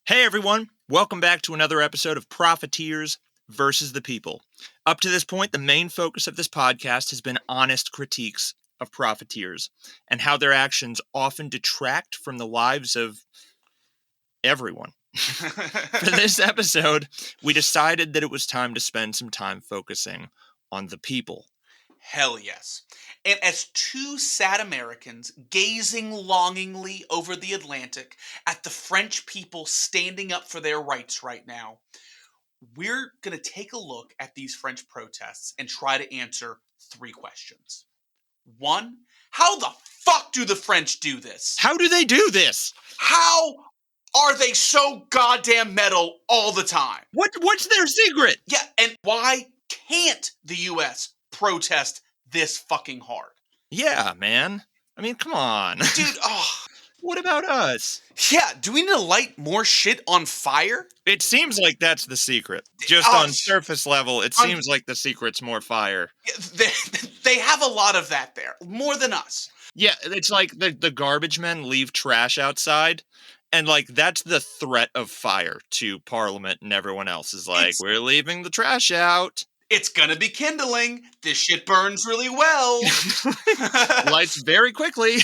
Hey everyone, welcome back to another episode of Profiteers versus the People. Up to this point, the main focus of this podcast has been honest critiques of profiteers and how their actions often detract from the lives of everyone. For this episode, we decided that it was time to spend some time focusing on the people. Hell yes. And as two sad Americans gazing longingly over the Atlantic at the French people standing up for their rights right now, we're going to take a look at these French protests and try to answer three questions. One, how the fuck do the French do this? How do they do this? How are they so goddamn metal all the time? What's their secret? Yeah, and why can't the U.S. protest this fucking hard? Yeah, man. I mean, come on. Dude, What about us? Yeah, do we need to light more shit on fire? It seems like that's the secret. Just on surface level, it seems like the secret's more fire. They have a lot of that there, more than us. Yeah, it's like the garbage men leave trash outside, and like that's the threat of fire to Parliament, and everyone else is like, we're leaving the trash out. It's gonna be kindling. This shit burns really well. Lights very quickly.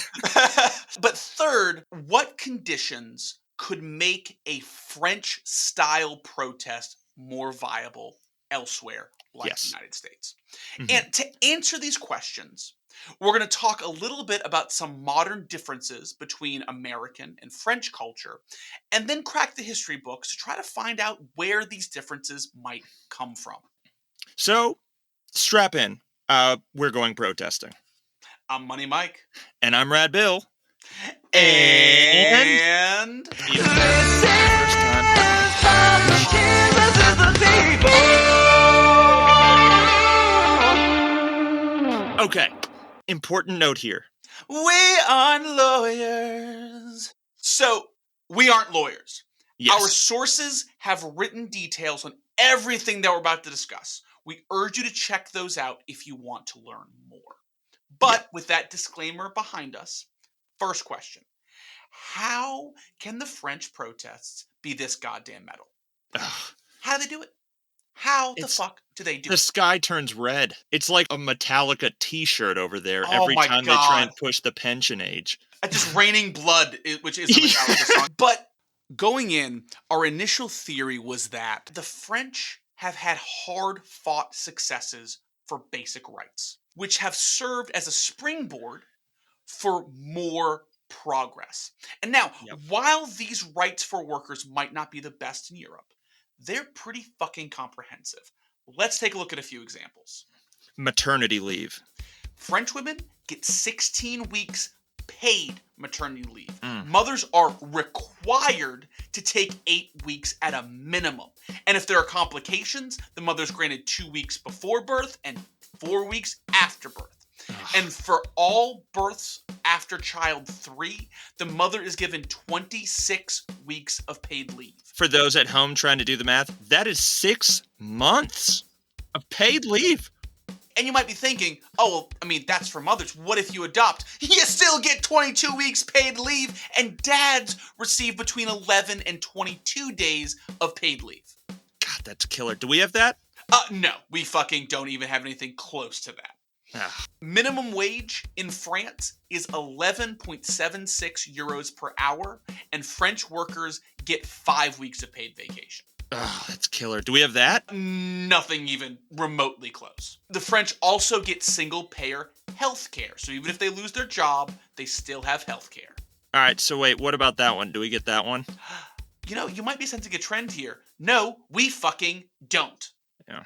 But third, what conditions could make a French-style protest more viable elsewhere, like the United States? Mm-hmm. And to answer these questions, we're going to talk a little bit about some modern differences between American and French culture, and then crack the history books to try to find out where these differences might come from. So, strap in. We're going protesting. I'm Money Mike. And I'm Rad Bill. And okay, important note here. We aren't lawyers. So, we aren't lawyers. Yes. Our sources have written details on everything that we're about to discuss. We urge you to check those out if you want to learn more. But with that disclaimer behind us, first question. How can the French protests be this goddamn metal? How do they do it? How the fuck do they do it? The sky turns red. It's like a Metallica t-shirt over there every my time God. they try and push the pension age. Just Raining Blood, which is a Metallica song. But going in, our initial theory was that the French have had hard-fought successes for basic rights, which have served as a springboard for more progress. And now, while these rights for workers might not be the best in Europe, they're pretty fucking comprehensive. Let's take a look at a few examples. Maternity leave. French women get 16 weeks paid maternity leave. Mothers are required to take 8 weeks at a minimum. And if there are complications, the mother's granted 2 weeks before birth and 4 weeks after birth. And for all births after child 3, the mother is given 26 weeks of paid leave. For those at home trying to do the math, that is 6 months of paid leave. And you might be thinking, that's for mothers. What if you adopt? You still get 22 weeks paid leave, and dads receive between 11 and 22 days of paid leave. God, that's killer. Do we have that? No, we fucking don't even have anything close to that. Minimum wage in France is 11.76 euros per hour, and French workers get 5 weeks of paid vacation. That's killer. Do we have that? Nothing even remotely close. The French also get single-payer health care. So even if they lose their job, they still have health care. All right, so wait, what about that one? Do we get that one? You might be sensing a trend here. No, we fucking don't. Yeah.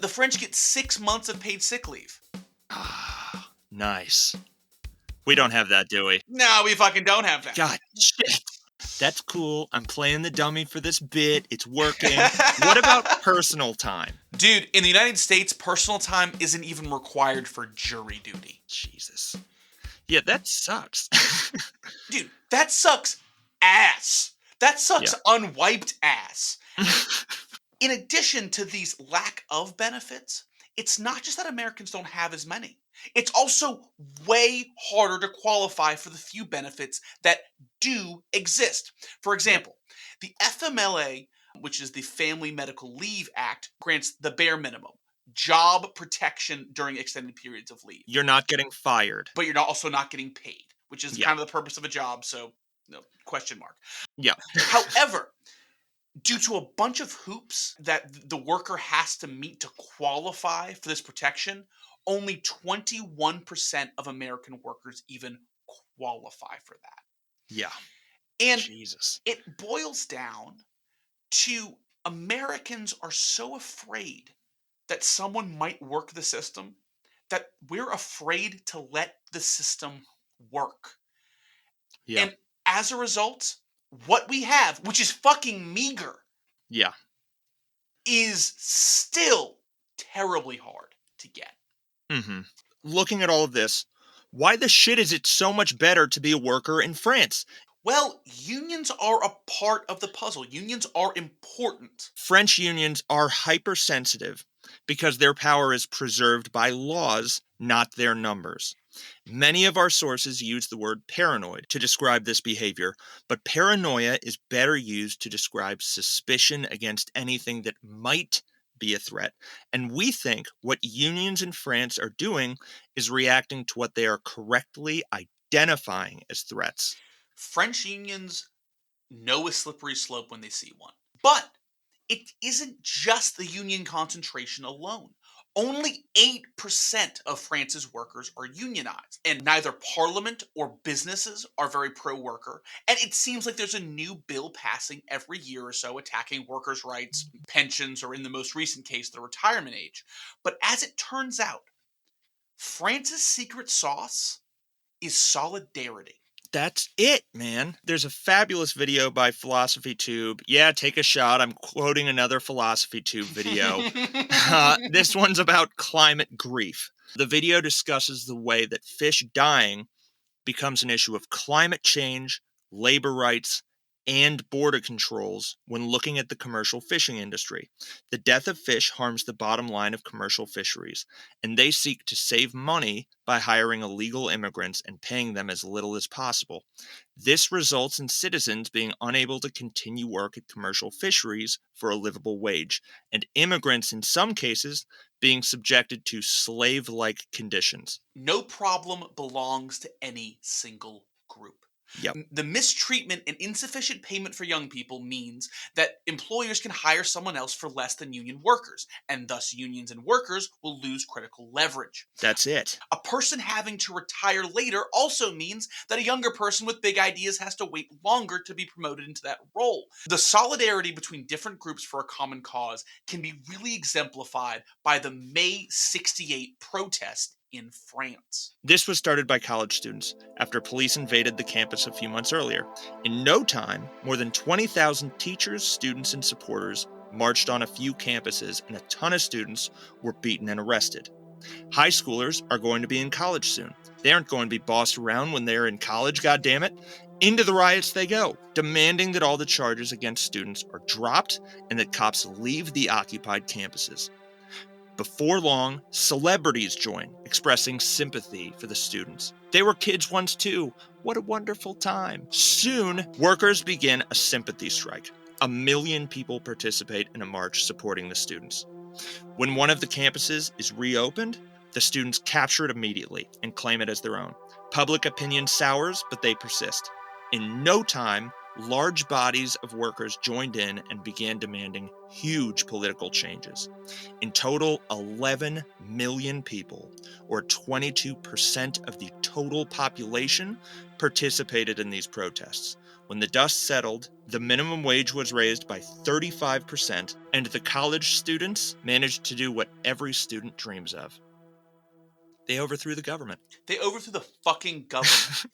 The French get 6 months of paid sick leave. Nice. We don't have that, do we? No, we fucking don't have that. God, shit. That's cool. I'm playing the dummy for this bit. It's working. What about personal time? Dude, in the United States, personal time isn't even required for jury duty. Jesus. Yeah, that sucks. Dude, that sucks ass. That sucks unwiped ass. In addition to these lack of benefits, it's not just that Americans don't have as many. It's also way harder to qualify for the few benefits that do exist. For example, The FMLA, which is the Family Medical Leave Act, grants the bare minimum. Job protection during extended periods of leave. You're not getting fired. But you're also not getting paid, which is Yeah. kind of the purpose of a job, so no question mark. Yeah. However, due to a bunch of hoops that the worker has to meet to qualify for this protection, only 21% of American workers even qualify for that. Yeah. And Jesus. it boils down to Americans are so afraid that someone might work the system that we're afraid to let the system work. Yeah. And as a result, what we have, which is fucking meager, Yeah. is still terribly hard to get. Mm-hmm. Looking at all of this, why the shit is it so much better to be a worker in France? Well, unions are a part of the puzzle. Unions are important. French unions are hypersensitive because their power is preserved by laws, not their numbers. Many of our sources use the word paranoid to describe this behavior, but paranoia is better used to describe suspicion against anything that might be a threat. And we think what unions in France are doing is reacting to what they are correctly identifying as threats. French unions know a slippery slope when they see one. But it isn't just the union concentration alone. Only 8% of France's workers are unionized, and neither parliament or businesses are very pro-worker. And it seems like there's a new bill passing every year or so attacking workers' rights, pensions, or in the most recent case, the retirement age. But as it turns out, France's secret sauce is solidarity. That's it, man. There's a fabulous video by Philosophy Tube. Yeah, take a shot. I'm quoting another Philosophy Tube video. This one's about climate grief. The video discusses the way that fish dying becomes an issue of climate change, labor rights, and border controls when looking at the commercial fishing industry. The death of fish harms the bottom line of commercial fisheries, and they seek to save money by hiring illegal immigrants and paying them as little as possible. This results in citizens being unable to continue work at commercial fisheries for a livable wage, and immigrants in some cases being subjected to slave-like conditions. No problem belongs to any single group. Yep. The mistreatment and insufficient payment for young people means that employers can hire someone else for less than union workers, and thus unions and workers will lose critical leverage. That's it. A person having to retire later also means that a younger person with big ideas has to wait longer to be promoted into that role. The solidarity between different groups for a common cause can be really exemplified by the May '68 protest in France. This was started by college students after police invaded the campus a few months earlier. In no time, more than 20,000 teachers, students, and supporters marched on a few campuses, and a ton of students were beaten and arrested. High schoolers are going to be in college soon. They aren't going to be bossed around when they're in college, goddammit. Into the riots they go, demanding that all the charges against students are dropped and that cops leave the occupied campuses. Before long, celebrities join, expressing sympathy for the students. They were kids once too. What a wonderful time. Soon, workers begin a sympathy strike. 1 million people participate in a march supporting the students. When one of the campuses is reopened, the students capture it immediately and claim it as their own. Public opinion sours, but they persist. In no time, large bodies of workers joined in and began demanding huge political changes. In total, 11 million people, or 22% of the total population, participated in these protests. When the dust settled, the minimum wage was raised by 35%, and the college students managed to do what every student dreams of. They overthrew the government. They overthrew the fucking government.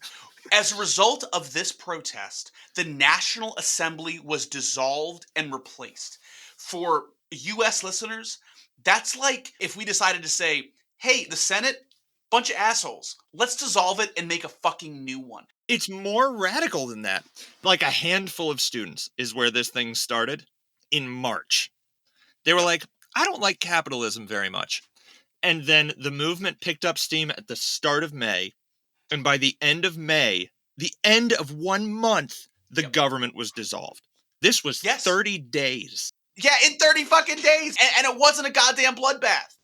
As a result of this protest, the National Assembly was dissolved and replaced. For U.S. listeners, that's like if we decided to say, hey, the Senate, bunch of assholes, let's dissolve it and make a fucking new one. It's more radical than that. Like a handful of students is where this thing started in March. They were like, I don't like capitalism very much. And then the movement picked up steam at the start of May. And by the end of May, the end of 1 month, the government was dissolved. This was Yes. 30 days. Yeah, in 30 fucking days. And it wasn't a goddamn bloodbath.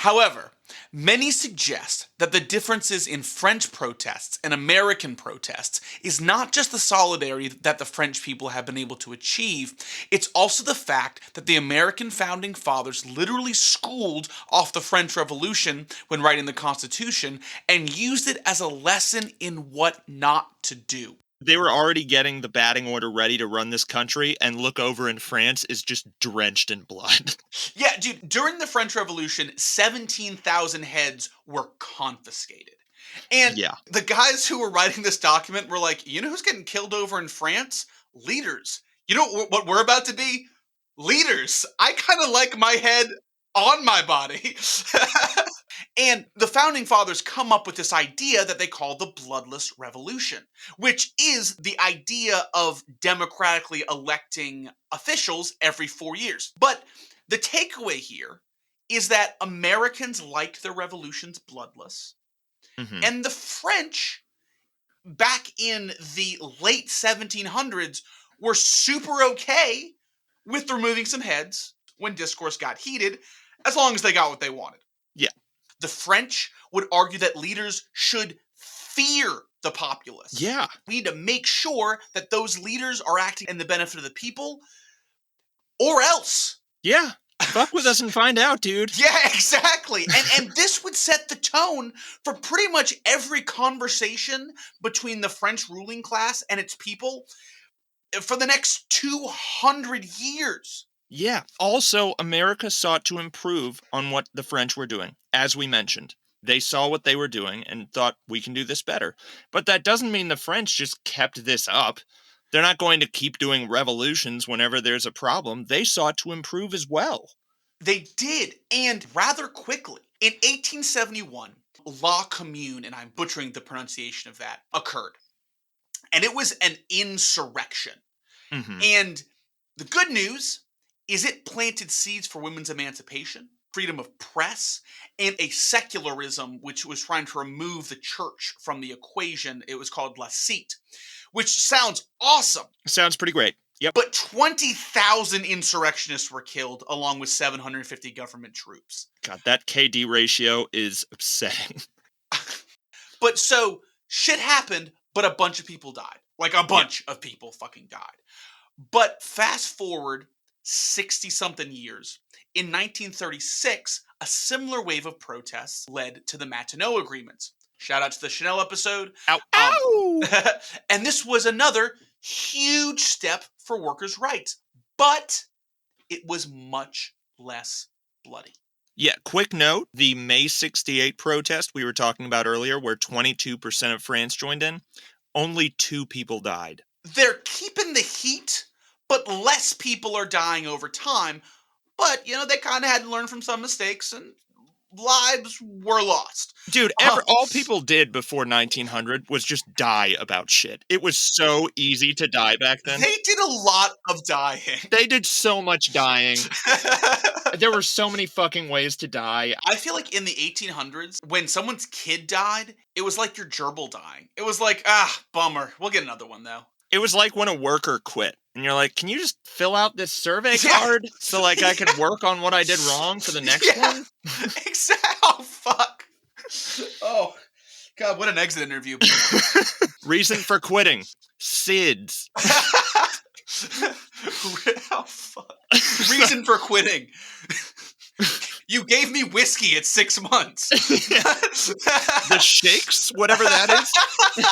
However, many suggest that the differences in French protests and American protests is not just the solidarity that the French people have been able to achieve, it's also the fact that the American founding fathers literally schooled off the French Revolution when writing the Constitution and used it as a lesson in what not to do. They were already getting the batting order ready to run this country, and look over in France is just drenched in blood. Yeah, dude, during the French Revolution, 17,000 heads were confiscated. And Yeah. the guys who were writing this document were like, you know who's getting killed over in France? Leaders. You know what we're about to be? Leaders. I kind of like my head on my body. And the founding fathers come up with this idea that they call the bloodless revolution, which is the idea of democratically electing officials every 4 years. But the takeaway here is that Americans liked their revolutions bloodless, and the French, back in the late 1700s, were super okay with removing some heads when discourse got heated, as long as they got what they wanted. Yeah. The French would argue that leaders should fear the populace. Yeah. We need to make sure that those leaders are acting in the benefit of the people, or else. Yeah. Fuck with us and find out, dude. Yeah, exactly. And this would set the tone for pretty much every conversation between the French ruling class and its people for the next 200 years. Yeah. Also, America sought to improve on what the French were doing. As we mentioned, they saw what they were doing and thought, we can do this better. But that doesn't mean the French just kept this up. They're not going to keep doing revolutions whenever there's a problem. They sought to improve as well. They did, and rather quickly. In 1871, La Commune, and I'm butchering the pronunciation of that, occurred. And it was an insurrection. And the good news is it planted seeds for women's emancipation, freedom of press, and a secularism which was trying to remove the church from the equation. It was called La Cite, which sounds awesome. Sounds pretty great. Yep. But 20,000 insurrectionists were killed, along with 750 government troops. God, that KD ratio is upsetting. But so, shit happened, but a bunch of people died. Like, a bunch of people fucking died. But fast forward 60-something years, in 1936, a similar wave of protests led to the Maginot Agreements. Shout out to the Chanel episode. Ow. Ow! And this was another huge step for workers' rights. But it was much less bloody. Yeah, quick note, the May 68 protest we were talking about earlier, where 22% of France joined in, only 2 people died. They're keeping the heat, but less people are dying over time. But, you know, they kind of had to learn from some mistakes, and lives were lost. Dude, all people did before 1900 was just die about shit. It was so easy to die back then. They did a lot of dying. They did so much dying. There were so many fucking ways to die. I feel like in the 1800s, when someone's kid died, it was like your gerbil dying. It was like, bummer. We'll get another one, though. It was like when a worker quit. And you're like, can you just fill out this survey card so like I can work on what I did wrong for the next one? Exactly. Oh, fuck. Oh, God, what an exit interview. Reason for quitting. SIDS. Oh, fuck. Reason for quitting. You gave me whiskey at 6 months. The shakes, whatever that is.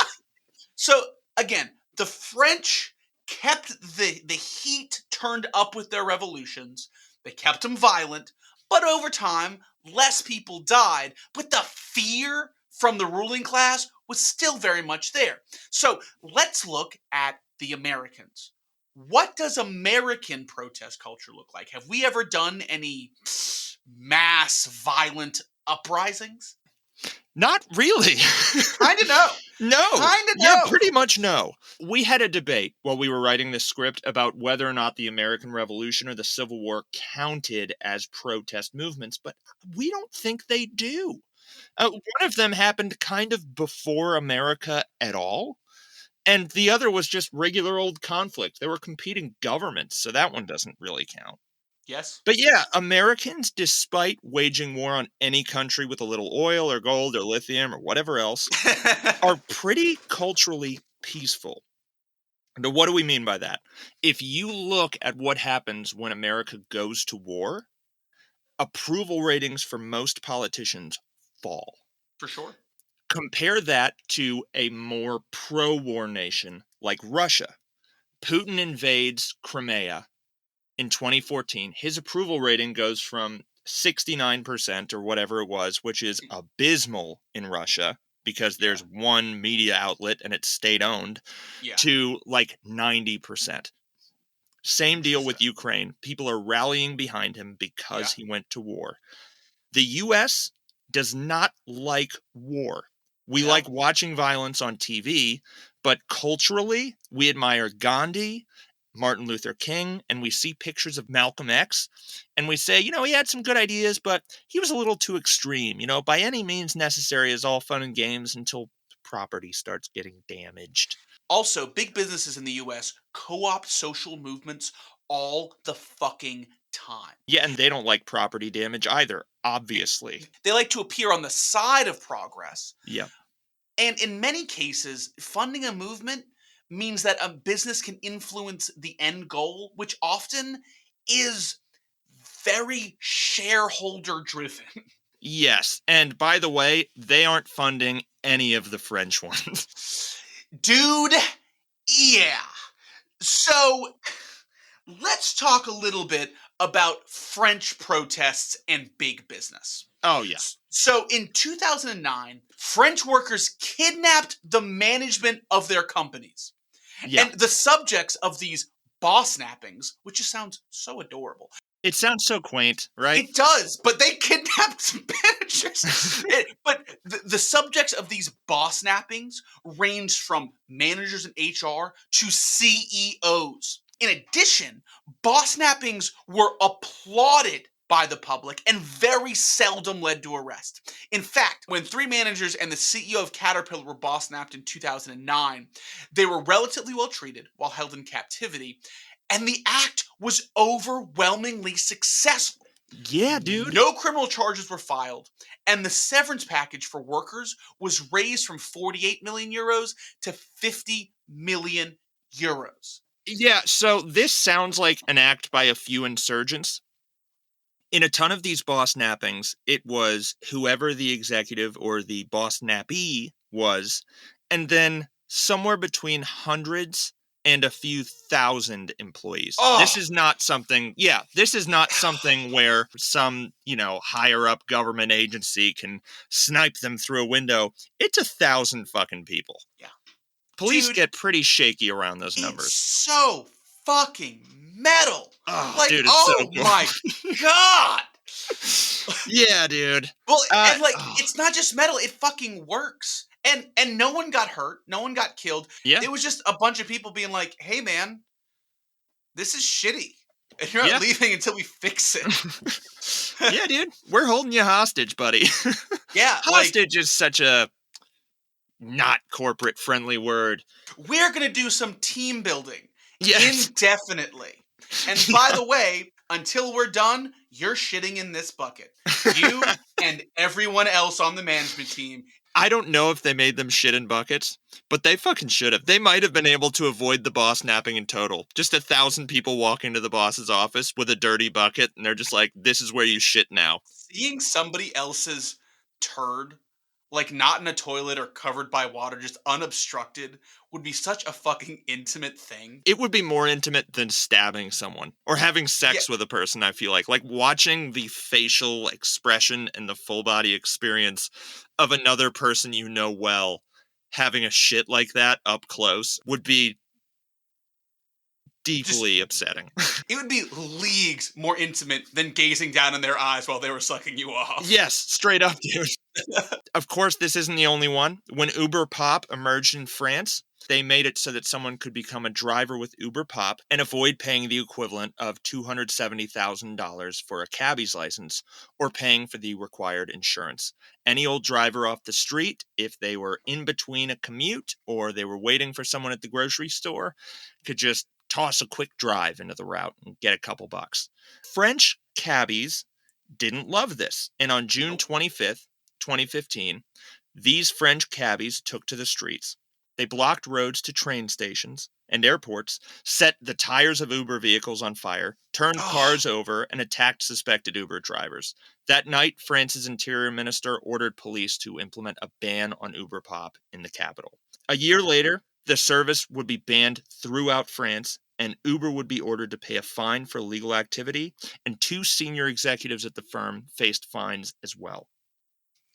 So, again, the French kept the heat turned up with their revolutions. They kept them violent, but over time, less people died. But the fear from the ruling class was still very much there. So let's look at the Americans. What does American protest culture look like? Have we ever done any mass violent uprisings? Not really. Kind of no. No. Kind of no. Yeah, pretty much no. We had a debate while we were writing this script about whether or not the American Revolution or the Civil War counted as protest movements, but we don't think they do. One of them happened kind of before America at all. And the other was just regular old conflict. There were competing governments, so that one doesn't really count. Yes. But yeah, Americans, despite waging war on any country with a little oil or gold or lithium or whatever else, are pretty culturally peaceful. Now, what do we mean by that? If you look at what happens when America goes to war, approval ratings for most politicians fall. For sure. Compare that to a more pro-war nation like Russia. Putin invades Crimea in 2014. His approval rating goes from 69% or whatever it was, which is abysmal in Russia because there's one media outlet and it's state-owned, to like 90%. Same deal with Ukraine. People are rallying behind him because he went to war. The U.S. does not like war. We like watching violence on TV, but culturally, we admire Gandhi, Martin Luther King, and we see pictures of Malcolm X, and we say, he had some good ideas, but he was a little too extreme. By any means necessary is all fun and games until property starts getting damaged. Also, big businesses in the U.S. co-opt social movements all the fucking time. Yeah, and they don't like property damage either, obviously. They like to appear on the side of progress. Yeah. And in many cases, funding a movement means that a business can influence the end goal, which often is very shareholder-driven. Yes, and by the way, they aren't funding any of the French ones. Dude, yeah. So, let's talk a little bit about French protests and big business. Oh, yeah. So, in 2009, French workers kidnapped the management of their companies. Yeah. And the subjects of these boss nappings, which just sounds so adorable. It sounds so quaint, right? It does, but they kidnapped some managers. But the subjects of these boss nappings range from managers in HR to CEOs. In addition, boss nappings were applauded by the public and very seldom led to arrest. In fact, when 3 managers and the CEO of Caterpillar were boss napped in 2009, they were relatively well treated while held in captivity, and the act was overwhelmingly successful. Yeah, dude. No criminal charges were filed, and the severance package for workers was raised from 48 million euros to 50 million euros. Yeah, so this sounds like an act by a few insurgents. In a ton of these boss nappings, it was whoever the executive or the boss nappee was, and then somewhere between hundreds and a few thousand employees. Oh. This is not something where some, higher up government agency can snipe them through a window. It's 1,000 fucking people. Yeah. Police get pretty shaky around those numbers. It's so fucking metal. Oh, dude, it's so cool. My God. Yeah, dude. Well, it's not just metal, it fucking works. And no one got hurt. No one got killed. Yeah. It was just a bunch of people being like, hey, man, this is shitty. And you're not leaving until we fix it. Yeah, dude. We're holding you hostage, buddy. Yeah. Hostage is such a not corporate-friendly word. We're going to do some team building. Yes. Indefinitely. And by the way, until we're done, you're shitting in this bucket. You and everyone else on the management team. I don't know if they made them shit in buckets, but they fucking should have. They might have been able to avoid the boss napping in total. Just 1,000 people walk into the boss's office with a dirty bucket, and they're just like, this is where you shit now. Seeing somebody else's turd, like not in a toilet or covered by water, just unobstructed, would be such a fucking intimate thing. It would be more intimate than stabbing someone or having sex with a person, I feel like. Like watching the facial expression and the full body experience of another person you know well having a shit like that up close would be deeply upsetting. It would be leagues more intimate than gazing down in their eyes while they were sucking you off. Yes, straight up, dude. Of course, this isn't the only one. When Uber Pop emerged in France, They made it so that someone could become a driver with Uber Pop and avoid paying the equivalent of $270,000 for a cabbie's license or paying for the required insurance. Any old driver off the street, if they were in between a commute or they were waiting for someone at the grocery store, could just toss a quick drive into the route and get a couple bucks. French cabbies didn't love this, and on June 25th, 2015, these French cabbies took to the streets. They blocked roads to train stations and airports, set the tires of Uber vehicles on fire, turned cars over, and attacked suspected Uber drivers. That night, France's interior minister ordered police to implement a ban on Uber Pop in the capital. A year later, the service would be banned throughout France, and Uber would be ordered to pay a fine for illegal activity, and 2 senior executives at the firm faced fines as well.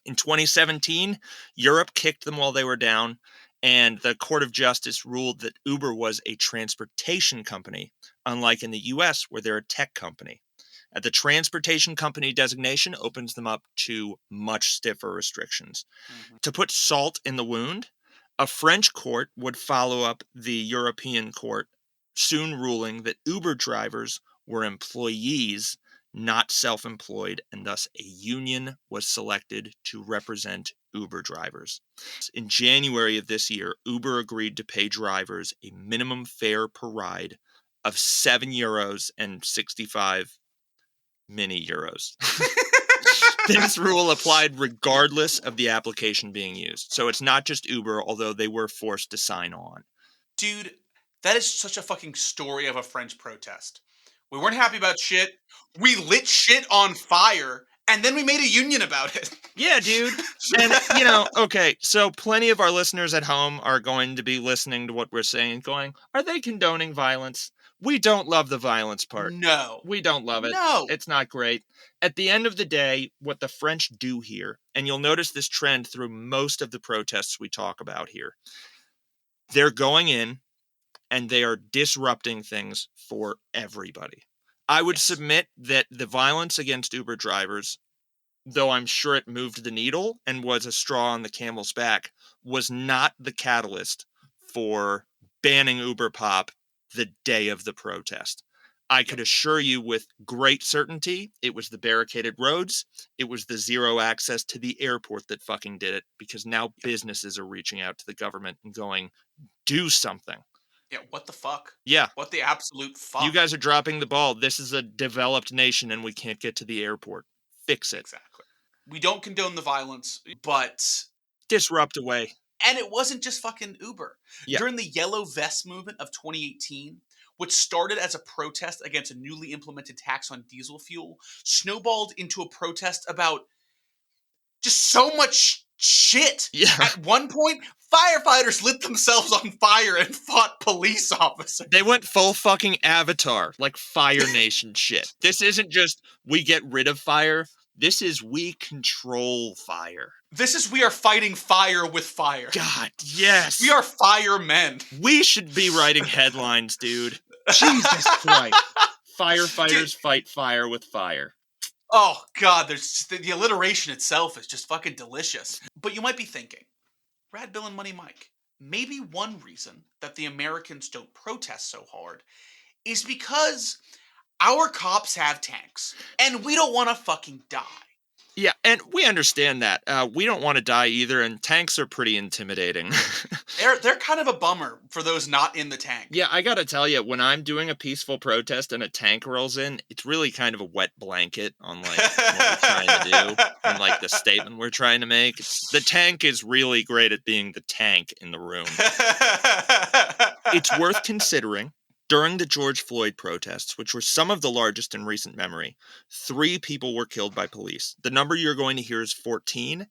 In 2017, Europe kicked them while they were down, and the Court of Justice ruled that Uber was a transportation company, unlike in the US where they're a tech company. The transportation company designation opens them up to much stiffer restrictions. To put salt in the wound, a French court would follow up the European court, soon ruling that Uber drivers were employees, not self-employed, and thus a union was selected to represent Uber drivers. In January of this year, Uber agreed to pay drivers a minimum fare per ride of €7 and 65 mini euros. This rule applied regardless of the application being used. So it's not just Uber, although they were forced to sign on. Dude, that is such a fucking story of a French protest. We weren't happy about shit. We lit shit on fire, and then we made a union about it. Yeah, dude. And, okay, so plenty of our listeners at home are going to be listening to what we're saying and going, are they condoning violence? We don't love the violence part. No. We don't love it. No. It's not great. At the end of the day, what the French do here, and you'll notice this trend through most of the protests we talk about here, they're going in and they are disrupting things for everybody. I would submit that the violence against Uber drivers, though I'm sure it moved the needle and was a straw on the camel's back, was not the catalyst for banning Uber Pop the day of the protest. I could assure you with great certainty it was the barricaded roads, it was the zero access to the airport that fucking did it, because now businesses are reaching out to the government and going, do something. Yeah, what the fuck? Yeah. What the absolute fuck? You guys are dropping the ball. This is a developed nation and we can't get to the airport. Fix it. Exactly. We don't condone the violence, but disrupt away. And it wasn't just fucking Uber. Yeah. During the Yellow Vest movement of 2018, which started as a protest against a newly implemented tax on diesel fuel, snowballed into a protest about just so much shit. Yeah. At one point, firefighters lit themselves on fire and fought police officers. They went full fucking Avatar, like Fire Nation shit. This isn't just we get rid of fire. This is we control fire. This is we are fighting fire with fire. God, yes. We are firemen. We should be writing headlines, dude. Jesus Christ. Firefighters fight fire with fire. Oh, God, there's the alliteration itself is just fucking delicious. But you might be thinking, Rad Bill and Money Mike, maybe one reason that the Americans don't protest so hard is because our cops have tanks, and we don't want to fucking die. Yeah, and we understand that. We don't want to die either, and tanks are pretty intimidating. They're kind of a bummer for those not in the tank. Yeah, I gotta tell you, when I'm doing a peaceful protest and a tank rolls in, it's really kind of a wet blanket on like what we're trying to do and like the statement we're trying to make. The tank is really great at being the tank in the room. It's worth considering. During the George Floyd protests, which were some of the largest in recent memory, 3 people were killed by police. The number you're going to hear is 14,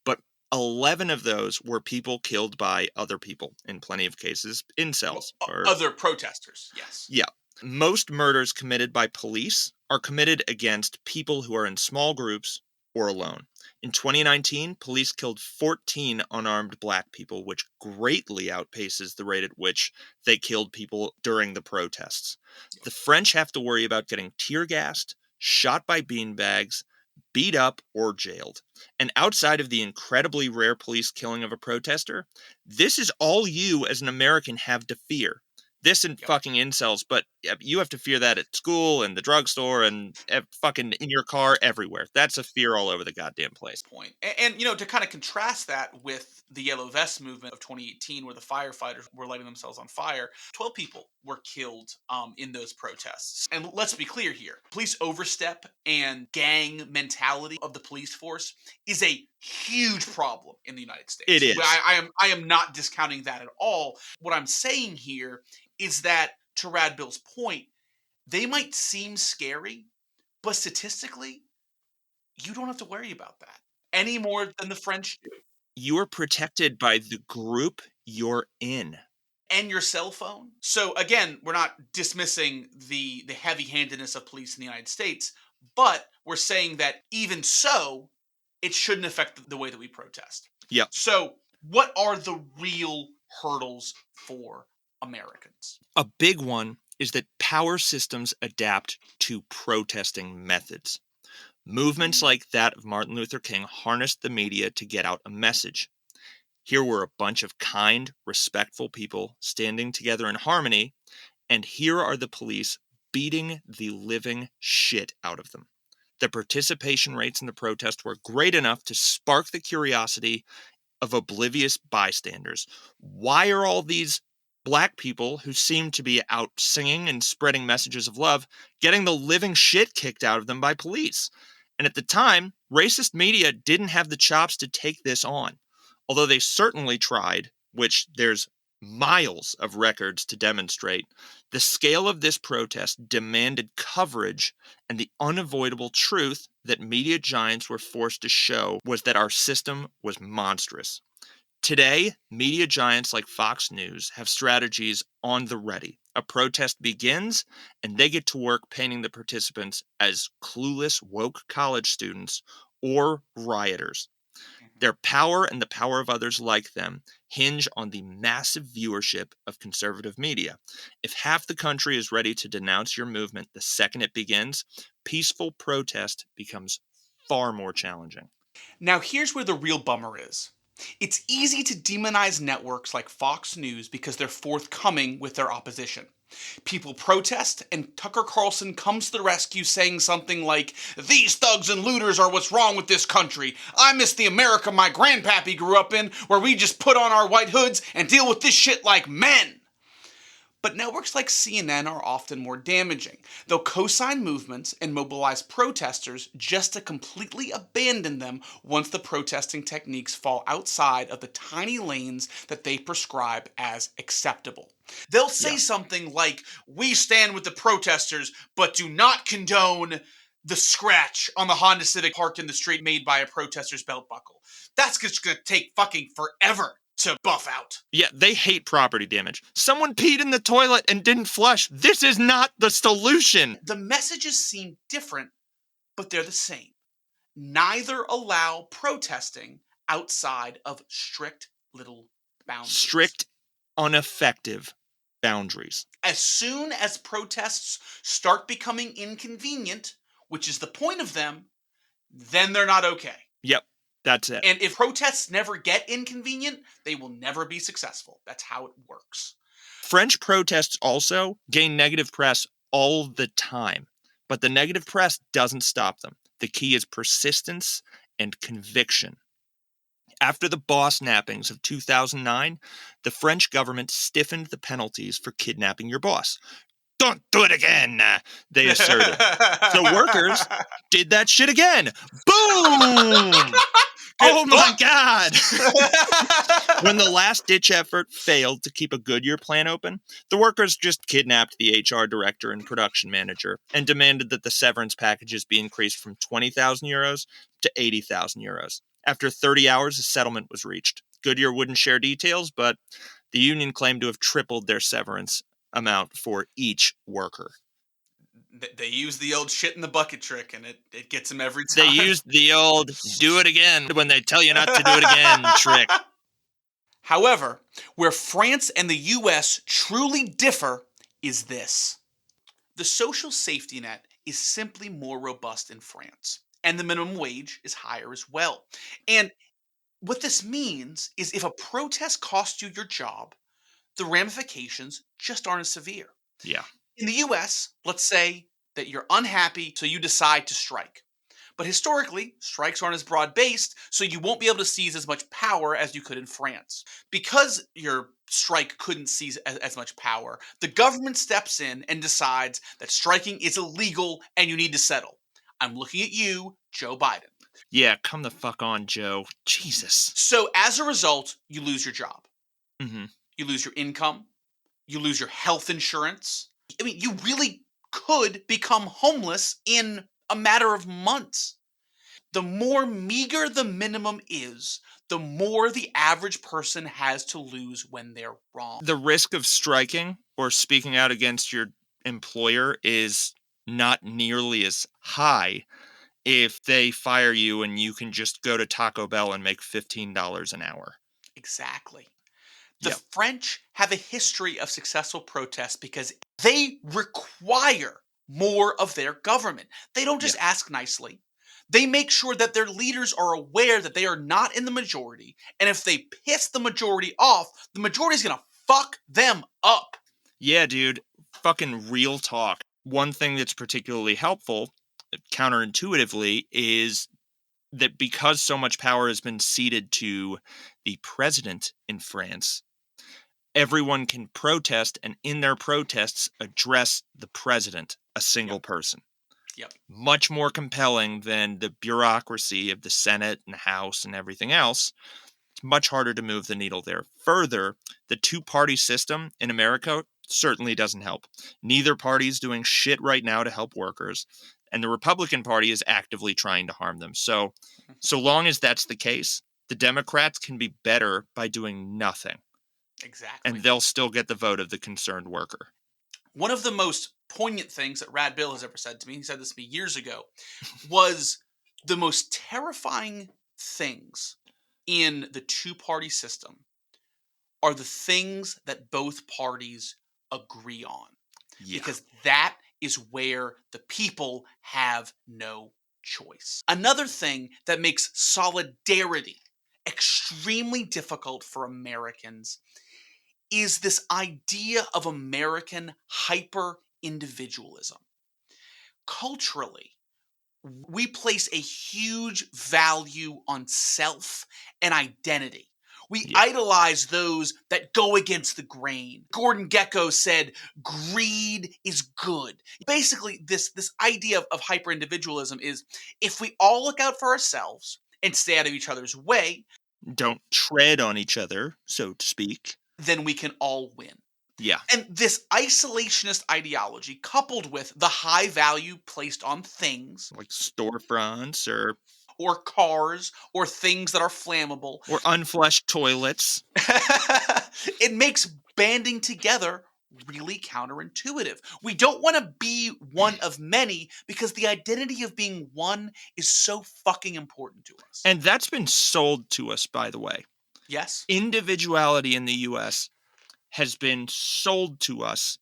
but 11 of those were people killed by other people, in plenty of cases, incels. Or other protesters, yes. Yeah. Most murders committed by police are committed against people who are in small groups or alone. In 2019, police killed 14 unarmed black people, which greatly outpaces the rate at which they killed people during the protests. The French have to worry about getting tear gassed, shot by beanbags, beat up, or jailed. And outside of the incredibly rare police killing of a protester, this is all you as an American have to fear. This and fucking incels, but you have to fear that at school and the drugstore and fucking in your car everywhere. That's a fear all over the goddamn place. Point. And, to kind of contrast that with the Yellow Vest movement of 2018, where the firefighters were lighting themselves on fire, 12 people were killed in those protests. And let's be clear here. Police overstep and gang mentality of the police force is a huge problem in the United States. It is. I am not discounting that at all. What I'm saying here is that, to Rad Bill's point, they might seem scary, but statistically, you don't have to worry about that any more than the French do. You are protected by the group you're in. And your cell phone. So again, we're not dismissing the heavy-handedness of police in the United States, but we're saying that even so, it shouldn't affect the way that we protest. Yep. So what are the real hurdles for Americans? A big one is that power systems adapt to protesting methods. Movements like that of Martin Luther King harnessed the media to get out a message. Here were a bunch of kind, respectful people standing together in harmony, and here are the police beating the living shit out of them. The participation rates in the protest were great enough to spark the curiosity of oblivious bystanders. Why are all these Black people who seem to be out singing and spreading messages of love getting the living shit kicked out of them by police? And at the time, racist media didn't have the chops to take this on, although they certainly tried, which there's miles of records to demonstrate. The scale of this protest demanded coverage, and the unavoidable truth that media giants were forced to show was that our system was monstrous. Today, media giants like Fox News have strategies on the ready. A protest begins, and they get to work painting the participants as clueless woke college students or rioters. Their power and the power of others like them hinge on the massive viewership of conservative media. If half the country is ready to denounce your movement the second it begins, peaceful protest becomes far more challenging. Now, here's where the real bummer is. It's easy to demonize networks like Fox News because they're forthcoming with their opposition. People protest, and Tucker Carlson comes to the rescue saying something like, "These thugs and looters are what's wrong with this country. I miss the America my grandpappy grew up in, where we just put on our white hoods and deal with this shit like men." But networks like CNN are often more damaging. They'll co-sign movements and mobilize protesters just to completely abandon them once the protesting techniques fall outside of the tiny lanes that they prescribe as acceptable. They'll say something like, "We stand with the protesters, but do not condone the scratch on the Honda Civic parked in the street made by a protester's belt buckle." That's just going to take fucking forever to buff out. Yeah, they hate property damage. Someone peed in the toilet and didn't flush. This is not the solution. The messages seem different, but they're the same. Neither allow protesting outside of strict little boundaries. Strict, ineffective boundaries. As soon as protests start becoming inconvenient, which is the point of them, then they're not okay. Yep. That's it. And if protests never get inconvenient, they will never be successful. That's how it works. French protests also gain negative press all the time, but the negative press doesn't stop them. The key is persistence and conviction. After the boss nappings of 2009, the French government stiffened the penalties for kidnapping your boss. "Don't do it again," they asserted. So workers did that shit again. Boom! Oh my God! When the last-ditch effort failed to keep a Goodyear plant open, the workers just kidnapped the HR director and production manager and demanded that the severance packages be increased from 20,000 euros to 80,000 euros. After 30 hours, a settlement was reached. Goodyear wouldn't share details, but the union claimed to have tripled their severance amount for each worker. They use the old shit in the bucket trick, and it gets them every time. They used the old do it again when they tell you not to do it again trick. However, where France and the US truly differ is this. The social safety net is simply more robust in France. and the minimum wage is higher as well. And what this means is if a protest costs you your job, the ramifications just aren't as severe. Yeah. In the US, let's say that you're unhappy, so you decide to strike. But historically, strikes aren't as broad based, so you won't be able to seize as much power as you could in France. Because your strike couldn't seize as much power, the government steps in and decides that striking is illegal and you need to settle. I'm looking at you, Joe Biden. Yeah, come the fuck on, Joe. Jesus. So as a result, you lose your job. Mm-hmm. You lose your income. You lose your health insurance. I mean, you really could become homeless in a matter of months. The more meager the minimum is, the more the average person has to lose when they're wrong. The risk of striking or speaking out against your employer is not nearly as high if they fire you and you can just go to Taco Bell and make $15 an hour. Exactly. The Yep. French have a history of successful protests because they require more of their government. They don't just ask nicely. They make sure that their leaders are aware that they are not in the majority. And if they piss the majority off, the majority is going to fuck them up. Yeah, dude. Fucking real talk. One thing that's particularly helpful, counterintuitively, is that because so much power has been ceded to the president in France, everyone can protest and in their protests address the president, a single person. Yep. Much more compelling than the bureaucracy of the Senate and House and everything else. It's much harder to move the needle there. Further, the two-party system in America certainly doesn't help. Neither party is doing shit right now to help workers, and the Republican Party is actively trying to harm them. So long as that's the case, the Democrats can be better by doing nothing. Exactly. And they'll still get the vote of the concerned worker. One of the most poignant things that Rad Bill has ever said to me, he said this to me years ago, was the most terrifying things in the two-party system are the things that both parties agree on. Yeah. Because that is where the people have no choice. Another thing that makes solidarity extremely difficult for Americans is this idea of American hyper-individualism. Culturally, we place a huge value on self and identity. We idolize those that go against the grain. Gordon Gekko said, greed is good. Basically, this idea of hyper-individualism is if we all look out for ourselves and stay out of each other's way, don't tread on each other, so to speak, then we can all win. Yeah. And this isolationist ideology, coupled with the high value placed on things, like storefronts or cars, or things that are flammable, or unflushed toilets, it makes banding together really counterintuitive. We don't want to be one of many because the identity of being one is so fucking important to us. And that's been sold to us, by the way. Yes. Individuality in the U.S. has been sold to us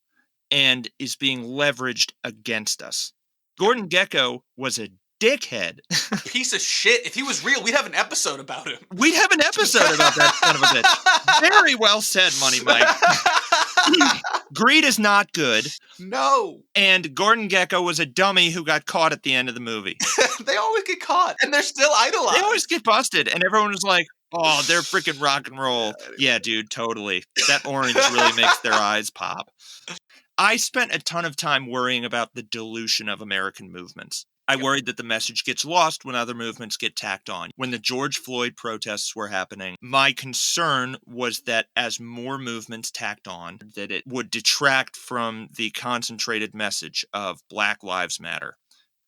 and is being leveraged against us. Gordon Gekko was a dickhead. Piece of shit. If he was real, we'd have an episode about him. We'd have an episode about that son of a bitch. Very well said, Money Mike. Greed is not good. No. And Gordon Gekko was a dummy who got caught at the end of the movie. They always get caught. And they're still idolized. They always get busted. And everyone was like, oh, they're freaking rock and roll. Yeah, dude, totally. That orange really makes their eyes pop. I spent a ton of time worrying about the dilution of American movements. I worried that the message gets lost when other movements get tacked on. When the George Floyd protests were happening, my concern was that as more movements tacked on, that it would detract from the concentrated message of Black Lives Matter.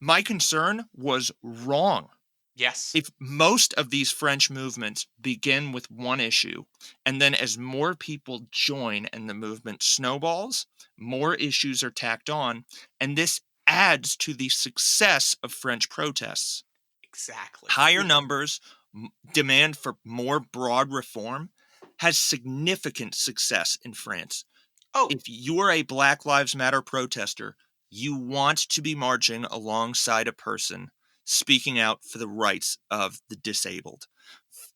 My concern was wrong. Yes. If most of these French movements begin with one issue, and then as more people join and the movement snowballs, more issues are tacked on, and this adds to the success of French protests. Exactly. Higher numbers, demand for more broad reform has significant success in France. Oh. If you're a Black Lives Matter protester, you want to be marching alongside a person speaking out for the rights of the disabled.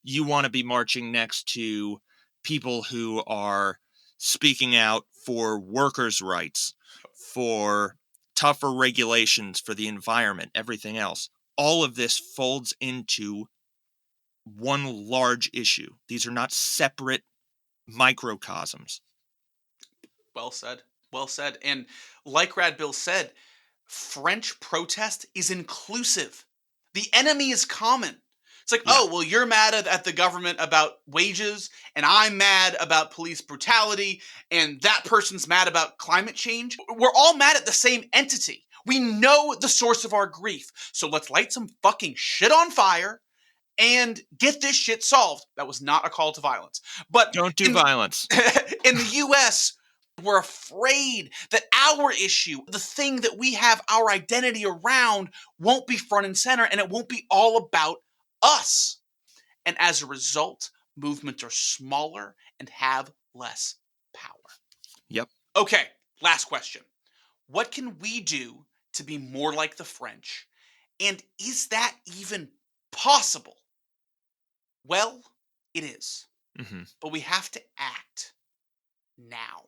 You want to be marching next to people who are speaking out for workers' rights, for tougher regulations for the environment, everything else. All of this folds into one large issue. These are not separate microcosms. Well said. Well said. And like Rad Bill said, French protest is inclusive. The enemy is common. It's like, Yeah. oh, well, you're mad at the government about wages, and I'm mad about police brutality, and that person's mad about climate change. We're all mad at the same entity. We know the source of our grief. So let's light some fucking shit on fire and get this shit solved. That was not a call to violence. But Don't do violence. in the US, we're afraid that our issue, the thing that we have our identity around, won't be front and center, and it won't be all about us. And as a result, movements are smaller and have less power. Yep. Okay, last question. What can we do to be more like the French? And is that even possible? Well, it is. Mm-hmm. But we have to act now.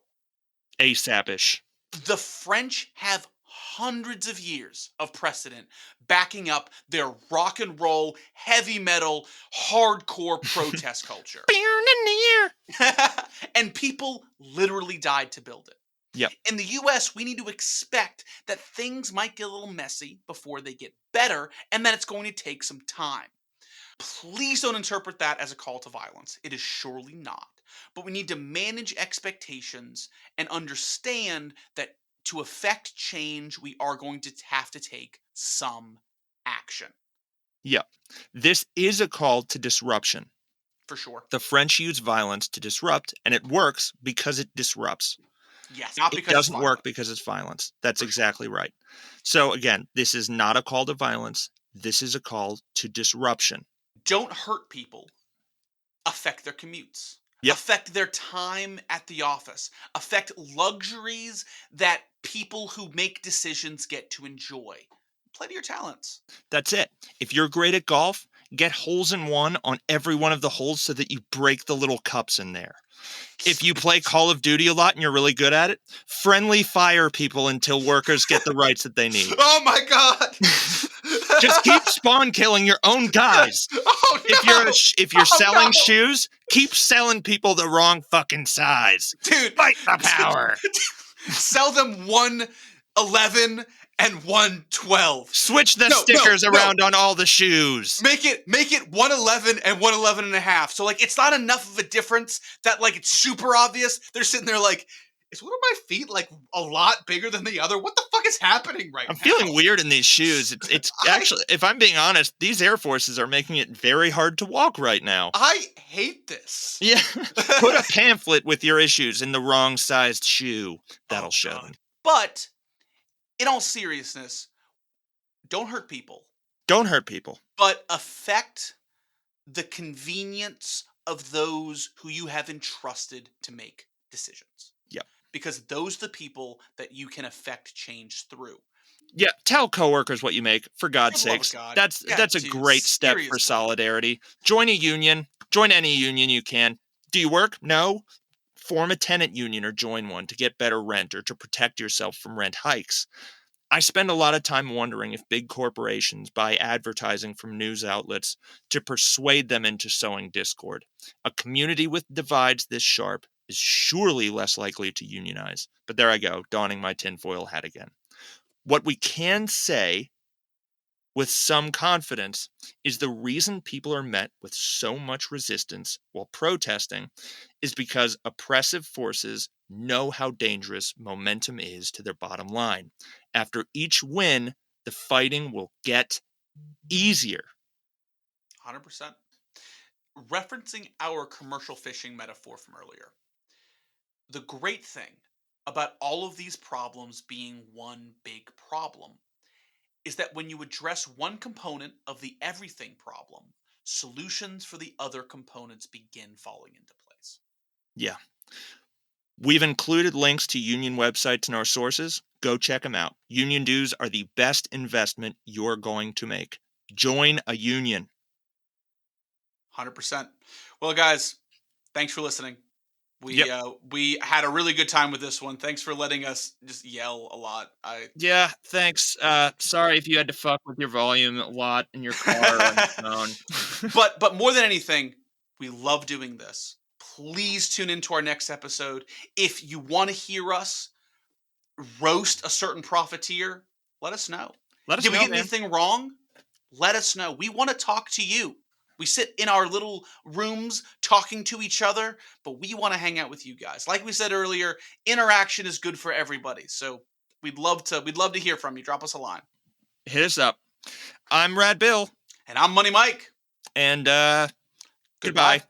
ASAP-ish. The French have hundreds of years of precedent backing up their rock and roll, heavy metal, hardcore protest culture. And people literally died to build it. Yep. In the US, we need to expect that things might get a little messy before they get better, and that it's going to take some time. Please don't interpret that as a call to violence. It is surely not. But we need to manage expectations and understand that to affect change, we are going to have to take some action. Yeah. This is a call to disruption. For sure. The French use violence to disrupt, and it works because it disrupts. Yes, not because it doesn't work because it's violence. That's exactly right. So again, this is not a call to violence. This is a call to disruption. Don't hurt people. Affect their commutes. Yep. Affect their time at the office. Affect luxuries that people who make decisions get to enjoy. Play to your talents. That's it. If you're great at golf, get holes in one on every one of the holes so that you break the little cups in there. If you play Call of Duty a lot and you're really good at it, friendly fire people until workers get the rights that they need. Oh my God! Just keep spawn killing your own guys. Oh no! If you're selling shoes, keep selling people the wrong fucking size. Dude, Fight the power. Sell them 111 and 112. Switch the stickers around on all the shoes. Make it 111 and 111 and a half. So like it's not enough of a difference that like it's super obvious. They're sitting there like, is one of my feet like a lot bigger than the other? What the fuck is happening right now? I'm feeling weird in these shoes. It's actually, if I'm being honest, these Air Forces are making it very hard to walk right now. I hate this. Yeah. Put a pamphlet with your issues in the wrong sized shoe. That'll show them. But in all seriousness, don't hurt people. Don't hurt people. But affect the convenience of those who you have entrusted to make decisions. Yep. Because those are the people that you can affect change through. Yeah, tell coworkers what you make, for God's sakes. God. That's a great step for solidarity. Join a union. Join any union you can. Do you work? No. Form a tenant union or join one to get better rent or to protect yourself from rent hikes. I spend a lot of time wondering if big corporations buy advertising from news outlets to persuade them into sowing discord. A community with divides this sharp is surely less likely to unionize. But there I go, donning my tinfoil hat again. What we can say with some confidence is the reason people are met with so much resistance while protesting is because oppressive forces know how dangerous momentum is to their bottom line. After each win, the fighting will get easier. 100%. Referencing our commercial fishing metaphor from earlier, the great thing about all of these problems being one big problem is that when you address one component of the everything problem, solutions for the other components begin falling into place. Yeah. We've included links to union websites in our sources. Go check them out. Union dues are the best investment you're going to make. Join a union. 100%. Well, guys, thanks for listening. We had a really good time with this one. Thanks for letting us just yell a lot. Yeah, thanks. Sorry if you had to fuck with your volume a lot in your car or on your phone. But more than anything, we love doing this. Please tune into our next episode. If you want to hear us roast a certain profiteer, let us know. Did we get anything wrong? Let us know. We want to talk to you. We sit in our little rooms talking to each other, but we want to hang out with you guys. Like we said earlier, interaction is good for everybody. So we'd love to hear from you. Drop us a line. Hit us up. I'm Rad Bill. And I'm Money Mike. And goodbye.